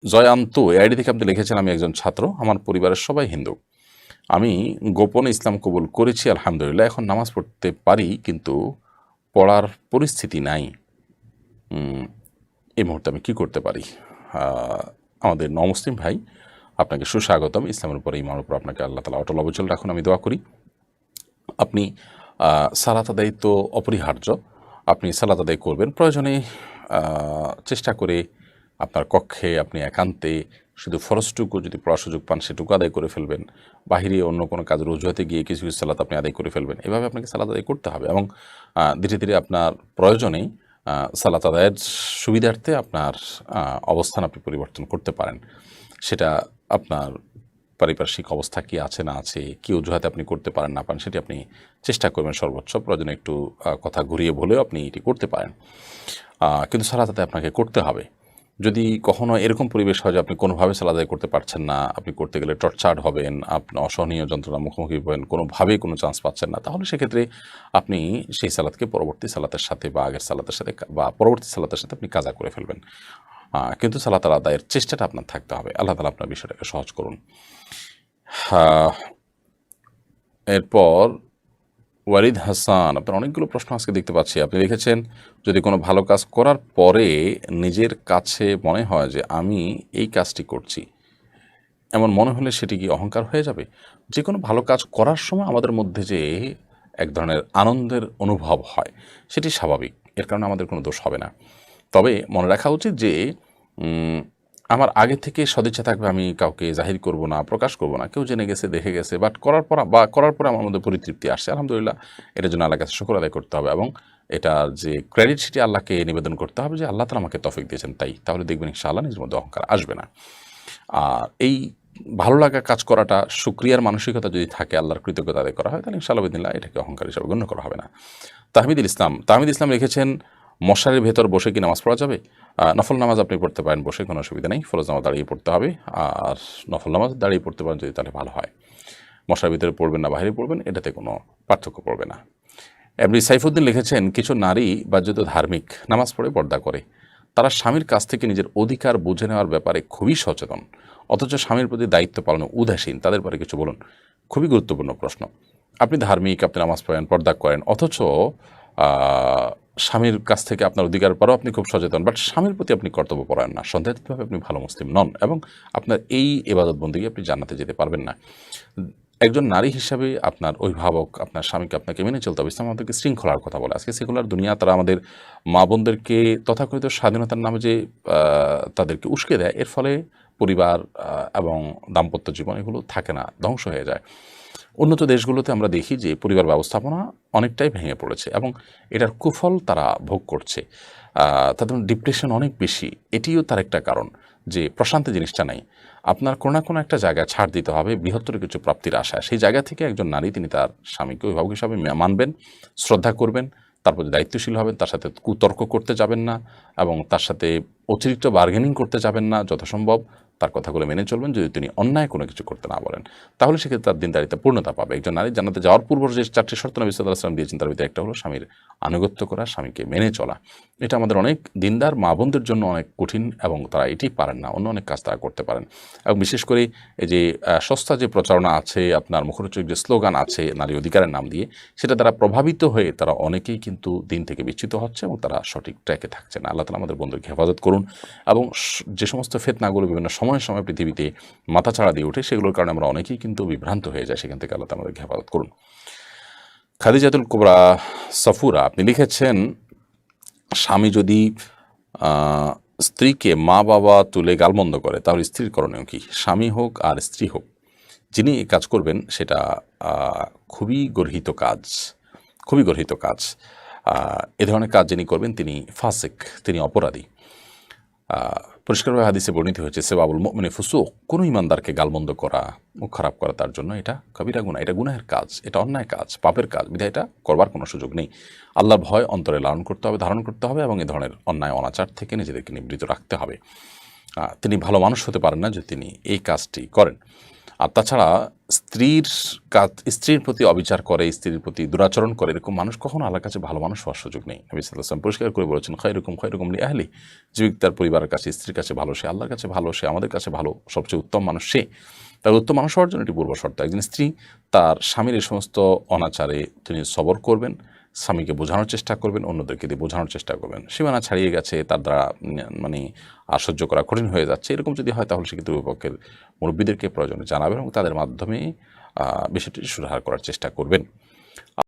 জয়ান্ত এই আইডি থেকে আপনি লিখেছেন, আমি একজন ছাত্র, আমার পরিবারের সবাই হিন্দু। আমি গোপনে ইসলাম কবুল করেছি আলহামদুলিল্লাহ। এখন নামাজ পড়তে পারি কিন্তু পড়ার পরিস্থিতি নাই। এই মুহূর্তে আমি কী করতে পারি? আমাদের নমুসলিম ভাই, আপনাকে সুস্বাগতম। ইসলামের উপরে ঈমানের উপর আপনাকে আল্লাহ তাআলা অটল অবিচল রাখুন, আমি দোয়া করি। আপনি সালাত আদায় তো অপরিহার্য, আপনি সালাত আদায় করবেন। প্রয়োজনে চেষ্টা করে আপনার কক্ষে আপনি একান্তে শুধু ফরজটুকু যদি পড়ার সুযোগ পান সেটুকু আদায় করে ফেলবেন। বাহিরে অন্য কোনো কাজের অজুহাতে গিয়ে কিছু কিছু সালাত আপনি আদায় করে ফেলবেন। এভাবে আপনাকে সালাত আদায় করতে হবে এবং ধীরে ধীরে আপনার প্রয়োজনেই সালাত আদায়ের সুবিধার্থে আপনার অবস্থান আপনি পরিবর্তন করতে পারেন। সেটা আপনার পারিপার্শ্বিক অবস্থা কী আছে না আছে, কী অজুহাতে আপনি করতে পারেন না পারেন, সেটি আপনি চেষ্টা করবেন সর্বোচ্চ। প্রয়োজনে একটু কথা ঘুরিয়ে বলেও আপনি এটি করতে পারেন, কিন্তু সালাত আদায় আপনাকে করতে হবে। যদি কখনো এরকম পরিবেশ হয় যে আপনি কোনোভাবে সালাত আদায় করতে পারছেন না, আপনি করতে গেলে টর্চার্ড হবেন, আপনি অসহনীয় যন্ত্রণার মুখোমুখি হবেন, কোনোভাবেই কোনো চান্স পাচ্ছেন না, তাহলে সেক্ষেত্রে আপনি সেই সালাতকে পরবর্তী সালাতের সাথে বা আগের সালাতের সাথে বা পরবর্তী সালাতের সাথে আপনি কাজা করে ফেলবেন। কিন্তু সালাত আদায়ের চেষ্টাটা আপনার থাকতে হবে। আল্লাহ তাআলা আপনার বিষয়টাকে সহজ করুন। এরপর ওয়ালিদ হাসান, আপনার অনেকগুলো প্রশ্ন আজকে দেখতে পাচ্ছি। আপনি লিখেছেন, যদি কোনো ভালো কাজ করার পরে নিজের কাছে মনে হয় যে আমি এই কাজটি করছি, এমন মনে হলে সেটি কি অহংকার হয়ে যাবে? যে কোনো ভালো কাজ করার সময় আমাদের মধ্যে যে এক ধরনের আনন্দের অনুভব হয়, সেটি স্বাভাবিক। এর কারণে আমাদের কোনো দোষ হবে না। তবে মনে রাখা উচিত যে আমার আগে থেকে সদিচ্ছা থাকবে, আমি কাউকে জাহির করব না, প্রকাশ করব না। কেউ জেনে গেছে, দেখে গেছে, বাট করার পরে আমার মধ্যে পরিতৃপ্তি আসছে, আলহামদুলিল্লাহ। এটার জন্য আল্লাহর কাছে শুকর আদায় করতে হবে এবং এটার যে ক্রেডিট সেটি আল্লাহকে নিবেদন করতে হবে যে আল্লাহ তাআলা আমাকে তৌফিক দিয়েছেন তাই। তাহলে দেখবেন ইনশাআল্লাহ নিজের মধ্যে অহংকার আসবে না। আর এই ভালো লাগা কাজ করাটা শুকরিয়ার মানসিকতা যদি থাকে, আল্লাহর কৃতজ্ঞতা আদায় করা হয়, তাহলে ইনশাআল্লাহ বিদিনিল্লাহ এটাকে অহংকার হিসাবে গণ্য করা হবে না। তাহমিদ ইসলাম লিখেছেন, মশারির ভেতর বসে কি নামাজ পড়া যাবে? নফল নামাজ আপনি পড়তে পারেন বসে, কোনো অসুবিধা নেই। ফরজ নামাজ দাঁড়িয়ে পড়তে হবে, আর নফল নামাজ দাঁড়িয়ে পড়তে পারেন যদি, তাহলে ভালো হয়। মশারির ভিতরে পড়বেন না বাইরে পড়বেন, এটাতে কোনো পার্থক্য পড়বে না। এমনি সাইফুদ্দিন লিখেছেন, কিছু নারী বা যদি ধার্মিক নামাজ পড়ে পর্দা করে, তারা স্বামীর কাছ থেকে নিজের অধিকার বুঝে নেওয়ার ব্যাপারে খুবই সচেতন, অথচ স্বামীর প্রতি দায়িত্ব পালনে উদাসীন, তাদের পরে কিছু বলুন। খুবই গুরুত্বপূর্ণ প্রশ্ন। আপনি ধার্মিক, আপনি নামাজ পড়েন, পর্দা করেন, অথচ স্বামীর কাছ থেকে আপনার অধিকার পরও আপনি খুব সচেতন, বাট স্বামীর প্রতি আপনি কর্তব্যপরায়ণ না। সন্দেহাতীতভাবে আপনি ভালো মুসলিম নন এবং আপনার এই ইবাদত বন্দেগী আপনি জান্নাতে যেতে পারবেন না। একজন নারী হিসাবে আপনার অভিভাবক, আপনার স্বামীকে আপনাকে মেনে চলতে হবে। ইসলাম আমাদেরকে শৃঙ্খলার কথা বলে। আজকে সেকুলার দুনিয়া তারা আমাদের মা বোনদেরকে তথাকথিত স্বাধীনতার নামে যে তাদেরকে উস্কে দেয়, এর ফলে পরিবার এবং দাম্পত্য জীবন এগুলো থাকে না, ধ্বংস হয়ে যায়। উন্নত দেশগুলোতে আমরা দেখি যে পরিবার ব্যবস্থাপনা অনেকটাই ভেঙে পড়েছে এবং এটার কুফল তারা ভোগ করছে। তাদের ডিপ্রেশন অনেক বেশি, এটিও তার একটা কারণ যে প্রশান্তি জিনিসটা নেই। আপনার কোনো না কোনো একটা জায়গায় ছাড় দিতে হবে বৃহত্তর কিছু প্রাপ্তির আশায়। সেই জায়গা থেকে একজন নারী তিনি তার স্বামীকে অভিভাবক হিসাবে মানবেন, শ্রদ্ধা করবেন, তার প্রতি দায়িত্বশীল হবেন, তার সাথে কুতর্ক করতে যাবেন না এবং তার সাথে অতিরিক্ত বার্গেনিং করতে যাবেন না। যথাসম্ভব তার কথাগুলো মেনে চলবেন। যদি তিনি অন্যায় কোনো কিছু করতে না বলেন, তাহলে সেক্ষেত্রে তার দিনদারিতে পূর্ণতা পাবে। একজন নারী জান্নাতে যাওয়ার পূর্ব যে 4টি শর্ত নবী সাল্লাল্লাহু আলাইহি ওয়াসাল্লাম দিয়েছেন, তার ভিতরে একটা হলো স্বামীর আনুগত্য করা, স্বামীকে মেনে চলা। এটা আমাদের অনেক দিনদার মা বোনদের জন্য অনেক কঠিন এবং তারা এটি পারেন না। অন্য অনেক কাজ তারা করতে পারেন এবং বিশেষ করে এই যে সস্তা যে প্রচারণা আছে, আপনার মুখরোচক যে স্লোগান আছে নারী অধিকারের নাম দিয়ে, সেটা দ্বারা প্রভাবিত হয়ে তারা অনেকেই কিন্তু দিন থেকে বিচ্যুত হচ্ছে এবং তারা সঠিক ট্র্যাকে থাকছে না। আল্লাহ তাআলা আমাদের বন্ধুকে হেফাজত করুন এবং যে সমস্ত ফিতনাগুলো বিভিন্ন সময়ে সময়ে পৃথিবীতে মাথাচাড়া দিয়ে ওঠে, সেগুলোর কারণে আমরা অনেকেই কিন্তু বিভ্রান্ত হয়ে যায়, সেখান থেকে আল্লাহ তাআলা আমাদেরকে হেফাজত করুন। খাদিজাতুল কুবরা সফুরা, আপনি লিখেছেন, স্বামী যদি স্ত্রীকে মা বাবা তুলে গালমন্দ করে, তাহলে স্ত্রীর করণীয় কি? স্বামী হোক আর স্ত্রী হোক, যিনি এই কাজ করবেন সেটা খুবই গর্হিত কাজ, খুবই গর্হিত কাজ। এ ধরনের কাজ যিনি করবেন তিনি ফাসিক, তিনি অপরাধী। পরিষ্কারভাবে হাদিসে বর্ণিত হয়েছে, সেবাবুল মুমিনি ফুসুক, কোনো ইমানদারকে গালমন্দ করা, মুখ খারাপ করা তার জন্য এটা কবিরা গুনাহ, এটা গুনাহের কাজ, এটা অন্যায় কাজ, পাপের কাজ। বিধায় এটা করবার কোনো সুযোগ নেই। আল্লাহর ভয় অন্তরে লালন করতে হবে, ধারণ করতে হবে এবং এ ধরনের অন্যায় অনাচার থেকে নিজেদেরকে নিবৃত রাখতে হবে। তিনি ভালো মানুষ হতে পারেন না যদি তিনি এই কাজটি করেন। আর তাছাড়া স্ত্রীর প্রতি অবিচার করে, স্ত্রীর প্রতি দুরাচরণ করে, এরকম মানুষ কখনো আল্লাহর কাছে ভালো মানুষ হওয়ার সুযোগ নেই। নবী সাল্লাল্লাহু আলাইহি ওয়াসাল্লাম পরিষ্কার করে বলেছেন, খায়রুকুম লি আহলি, যে ব্যক্তি তার পরিবারের কাছে, স্ত্রীর কাছে ভালো, সে আল্লাহর কাছে ভালো, সে আমাদের কাছে ভালো, সবচেয়ে উত্তম মানুষ সে। তার উত্তম মানুষ হওয়ার জন্য এটি পূর্ব শর্ত। একজন স্ত্রী তার স্বামীর এই সমস্ত অনাচারে তিনি সবর করবেন, স্বামীকে বোঝানোর চেষ্টা করবেন, অন্যদেরকে দিয়ে বোঝানোর চেষ্টা করবেন। সীমানা ছাড়িয়ে গেছে, তার দ্বারা মানে আর সহ্য করা কঠিন হয়ে যাচ্ছে, এরকম যদি হয় তাহলে সেক্ষেত্রে উভয় পক্ষের মুরব্বীদেরকে প্রয়োজনে জানাবেন এবং তাদের মাধ্যমে বিষয়টি সুরাহা করার চেষ্টা করবেন।